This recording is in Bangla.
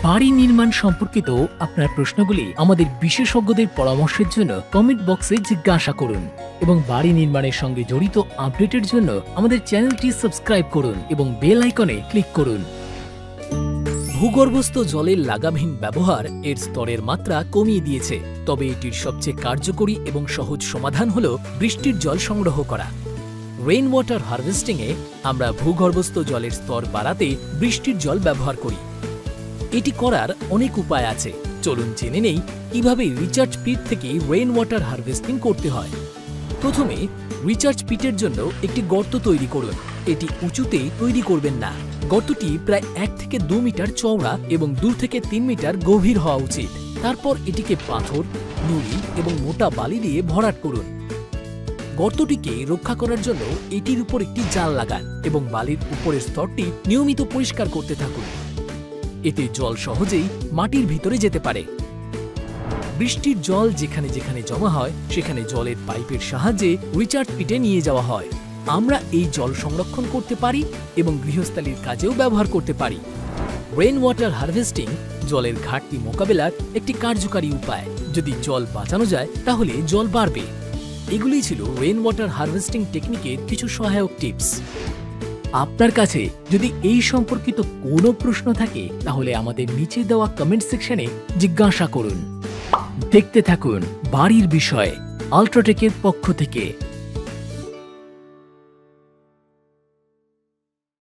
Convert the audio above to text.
বাড়ি নির্মাণ সম্পর্কিত আপনার প্রশ্নগুলি আমাদের বিশেষজ্ঞদের পরামর্শের জন্য কমেন্ট বক্সে জিজ্ঞাসা করুন এবং বাড়ি নির্মাণের সঙ্গে জড়িত আপডেটের জন্য আমাদের চ্যানেলটি সাবস্ক্রাইব করুন এবং বেল আইকনে ক্লিক করুন। ভূগর্ভস্থ জলের লাগামহীন ব্যবহার এর স্তরের মাত্রা কমিয়ে দিয়েছে, তবে এটির সবচেয়ে কার্যকরী এবং সহজ সমাধান হল বৃষ্টির জল সংগ্রহ করা। রেইন ওয়াটার হারভেস্টিংয়ে আমরা ভূগর্ভস্থ জলের স্তর বাড়াতে বৃষ্টির জল ব্যবহার করি। এটি করার অনেক উপায় আছে, চলুন জেনে নেই কিভাবে রিচার্জ পিট থেকে রেইন ওয়াটার হারভেস্টিং করতে হয়। প্রথমে রিচার্জ পিটের জন্য একটি গর্ত তৈরি করুন। এটি উঁচুতে তৈরি করবেন না। গর্তটি প্রায় 1 থেকে 2 মিটার চওড়া এবং 2 থেকে 3 মিটার গভীর হওয়া উচিত। তারপর এটিকে পাথর, নুড়ি এবং মোটা বালি দিয়ে ভরাট করুন। গর্তটিকে রক্ষা করার জন্য এটির উপর একটি জাল লাগান এবং বালির উপরের স্তরটি নিয়মিত পরিষ্কার করতে থাকুন। এতে জল সহজেই মাটির ভিতরে যেতে পারে। বৃষ্টির জল যেখানে যেখানে জমা হয় সেখানে জলের পাইপের সাহায্যে রিচার্জ পিটে নিয়ে যাওয়া হয়। আমরা এই জল সংরক্ষণ করতে পারি এবং গৃহস্থালির কাজেও ব্যবহার করতে পারি। রেইন ওয়াটার হারভেস্টিং জলের ঘাটতি মোকাবেলার একটি কার্যকারী উপায়। যদি জল বাঁচানো যায় তাহলে জল বাড়বে। এগুলোই ছিল রেইন ওয়াটার হারভেস্টিং টেকনিকের কিছু সহায়ক টিপস। আপনার কাছে যদি এই সম্পর্কিত কোনো প্রশ্ন থাকে তাহলে আমাদের নিচে দেওয়া কমেন্ট সেকশনে জিজ্ঞাসা করুন। দেখতে থাকুন বাড়ির বিষয়ে আল্ট্রাটেকের পক্ষ থেকে।